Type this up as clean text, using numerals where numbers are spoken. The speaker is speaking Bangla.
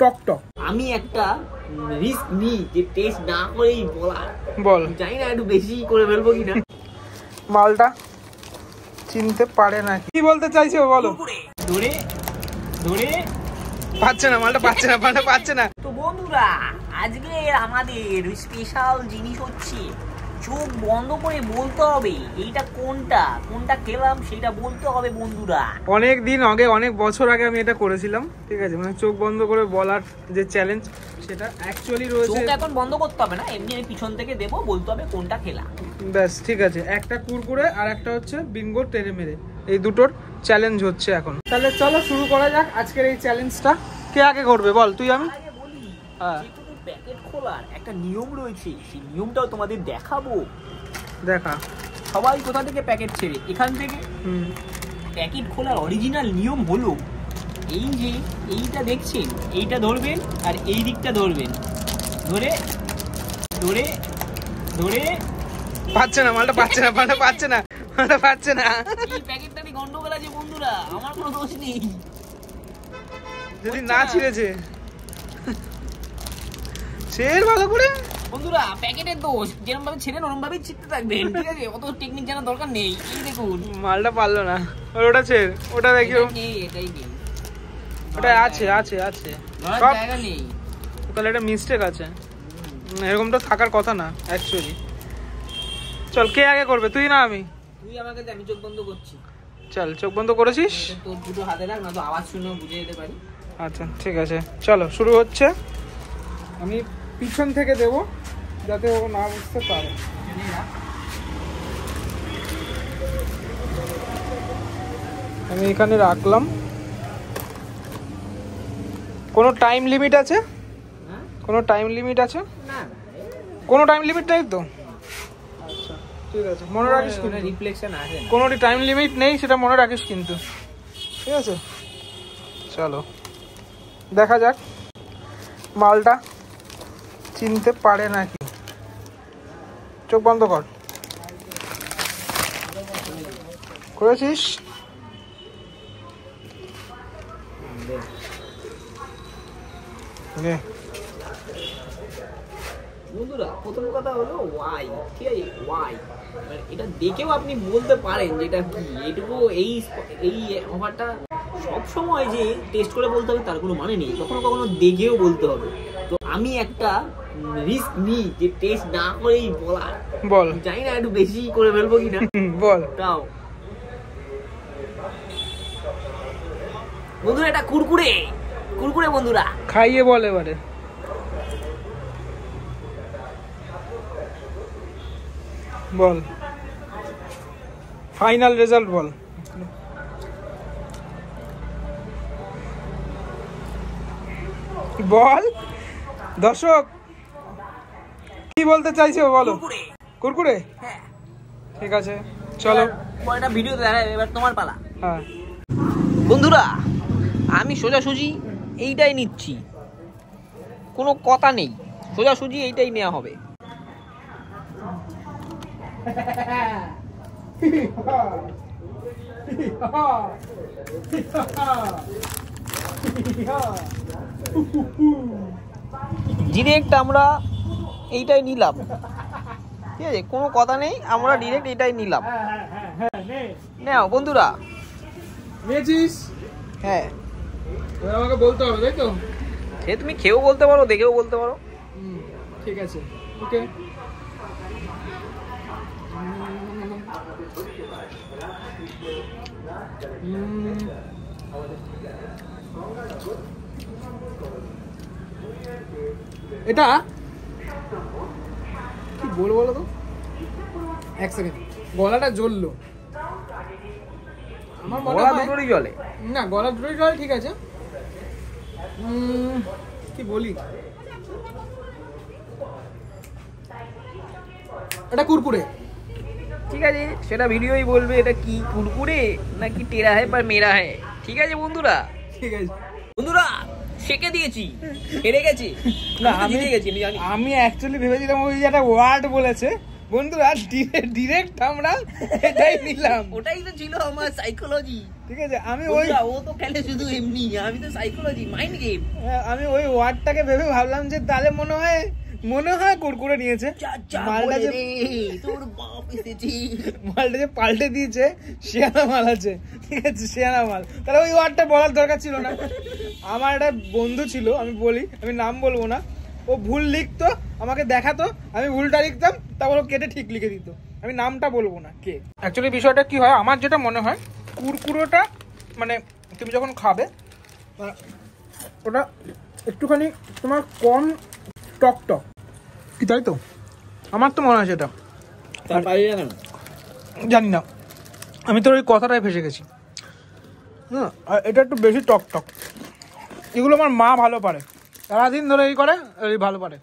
টক টক। আমি একটা রিস্ক নিই যে টেস্ট না করেই বলা, বল জানি না একটু বেশি করে ফেলবো কিনা। মালটা চিনতে পারে না, কি বলতে চাইছো বলো। ধরে ধরে পাচ্ছে না, মালটা পাচ্ছে না, মালটা পাচ্ছে না। তো বন্ধুরা আজকে আমাদের স্পেশাল জিনিস হচ্ছে চোখ বন্ধ করে বলতে হবে এইটা কোনটা কোনটা খেলাম সেটা বলতে হবে বন্ধুরা। অনেক দিন আগে, অনেক বছর আগে আমি এটা করেছিলাম, ঠিক আছে, মানে চোখ বন্ধ করে বলার যে চ্যালেঞ্জ সেটা অ্যাকচুয়ালি রয়েছে। চোখ এখন বন্ধ করতে হবে না, এমনি পিছন থেকে দেবো, বলতে হবে কোনটা খেলা। ব্যাস ঠিক আছে, একটা কুরকুরে আর একটা হচ্ছে বিঙ্গো টেনে মেরে, এই দুটোর চ্যালেঞ্জ হচ্ছে এখন। তাহলে চলো শুরু করা যাক আজকের এই চ্যালেঞ্জটা। কে আগে করবে বল, তুই আমি? হ্যাঁ, প্যাকেট খোলার একটা নিয়ম রয়েছে, সেই নিয়মটাও তোমাদের দেখাবো। দেখা। সবাই কোথা থেকে প্যাকেট ছেড়ে, এখান থেকে। প্যাকেট খোলার অরিজিনাল নিয়ম হলো এই যে এইটা দেখছেন, এইটা ধরবেন আর এই দিকটা ধরবেন, ধরে ধরে ধরে পাচ্ছে না, মালটা পাচ্ছে না, মালটা পাচ্ছে না, মালটা পাচ্ছে না। এই প্যাকেটটাতে গন্ডগোল আছে বন্ধুরা, আমার কোনো দোষ নেই। যদি না ছিঁড়েছে ছেড় ভালো করে বন্ধুরা, প্যাকেটের দোষ, যেরকম ভাবে ছেড়েন ওরকম ভাবেই ছিটতে থাকবেন, ঠিক আছে? অত টেকনিক জানার দরকার নেই। এই দেখুন মালটা পারলো না, ওটা ছেড়, ওটা দেখি, এটাই নেই, ওটা আছে আছে আছে সব জায়গা নেই। তাহলে এটা মিস্টেক আছে, এরকমটা থাকার কথা না অ্যাকচুয়ালি। চল, কে আগে করবে, তুই না আমি? তুই আমাকে দে, আমি চোখ বন্ধ করছি। চল, চোখ বন্ধ করেছিস? তোর দুটো হাতে রাখ, না তো আওয়াজ শুনে বুঝে যেতে পারি। আচ্ছা ঠিক আছে, চলো শুরু হচ্ছে। আমি পিছন থেকে দেব যাতে ও না বুঝতে পারে। আমি এখানে রাখলাম। কোনো টাইম লিমিট আছে? কোনো টাইম লিমিট আছে? না, কোনো টাইম লিমিট নেই তো? আচ্ছা ঠিক আছে, মনে রাখিস। রিফ্লেকশন আসে না, কোনো টাইম লিমিট নেই, সেটা মনে রাখিস কিন্তু, ঠিক আছে? চলো দেখা যাক মালটা চিনতে পারে নাকি। চোখ বন্ধ কর, করেছিস? বন্ধুরা প্রথম কথা হলো ওয়াই, ঠিক আছে? ওয়াই এটা দেখেও আপনি বলতে পারেন যে এটা কি। এইটুকু এই অফারটা সবসময় যে টেস্ট করে বলতে হবে তার কোনো মানে নেই, কখনো কখনো দেখেও বলতে হবে। তো আমি একটা রিস্ক নিই যে টেস্ট না করেই বলা, বল, জানি না একটু বেশি করে ফেলবো কিনা। বল তাও বন্ধুরা এটা কুরকুরে, কুরকুরে বন্ধুরা। খাইয়ে বল এবারে। বল, ফাইনাল রেজাল্ট বল। বল দর্শক কি বলতে চাইছো বলো। কুরকুরে? হ্যাঁ ঠিক আছে চলো, এটা ভিডিও দেখায়, এবার তোমার পালা। হ্যাঁ বন্ধুরা আমি সোজাসুজি এইটাই নিচ্ছি, কোনো কথা নেই, সোজাসুজি এইটাই নেওয়া হবে। ডিরেক্ট আমরা এইটাই নিলাম, ঠিক আছে? কোনো কথা নেই, আমরা ডিরেক্ট এইটাই নিলাম। নাও বন্ধুরা। নিয়েছিস? হ্যাঁ, আমাকে বলতে হবে তাই তো? সে তুমি খেয়েও বলতে পারো, দেখেও বলতে পারো। ঠিক আছে, ওকে। এটা কি বলবো বলো তো, এক সেকেন্ড, গলাটা জ্বললো আমার মনে হয়। দুটোরই জলে না, গলা দুটোই জল, ঠিক আছে। কি বলি, এটা কুরকুরে, ঠিক আছে? সেটা ভিডিওই বলবে এটা কি কুরকুরে নাকি টেরা হ্যায় বা মেরা হ্যায়, ঠিক আছে বন্ধুরা? ঠিক আছে বন্ধুরা শেখে দিয়েছি, হেরে গেছি। না আমি জিতে গেছি, আমি জানি। আমি অ্যাকচুয়ালি ভেবেছিলাম ওই যে একটা ওয়ার্ড বলেছে, বন্ধুরা ডিরেক্ট আমরা এটাই নিলাম। ওটাই তো ছিল আমার সাইকোলজি। ঠিক আছে, আমি ওই ও তো খেলে শুধু এমনি, আমি তো সাইকোলজি মাইন্ড গেম। আমি ওই ওয়ার্ডটাকে ভেবে ভাবলাম যে তাহলে মনে হয় কুরকুরে নিয়েছে। মালটা যে পাল্টে দিয়েছে শিয়ানা মাল আছে, ঠিক আছে, শিয়ানা মাল, তাহলে ওই ওয়ার্ডটা বলার দরকার ছিল না। আমার একটা বন্ধু ছিল, আমি বলি, আমি নাম বলবো না, ও ভুল লিখতো, আমাকে দেখাতো, আমি ভুলটা লিখতাম, তারপর ও কেটে ঠিক লিখে দিত। আমি নামটা বলবো না কে। অ্যাকচুয়ালি বিষয়টা কি হয়, আমার যেটা মনে হয় কুরকুরোটা মানে তুমি যখন খাবে ওটা একটুখানি তোমার কম টক কি, তাই তো? আমার তো মনে হয় সেটা, জানি না, আমি তোর ওই কথাটাই ফেসে গেছি। হ্যাঁ, আর এটা একটু বেশি টক। এগুলো আমার মা ভালো পারে, সারাদিন ধরে এই করে, এই ভালো পারে।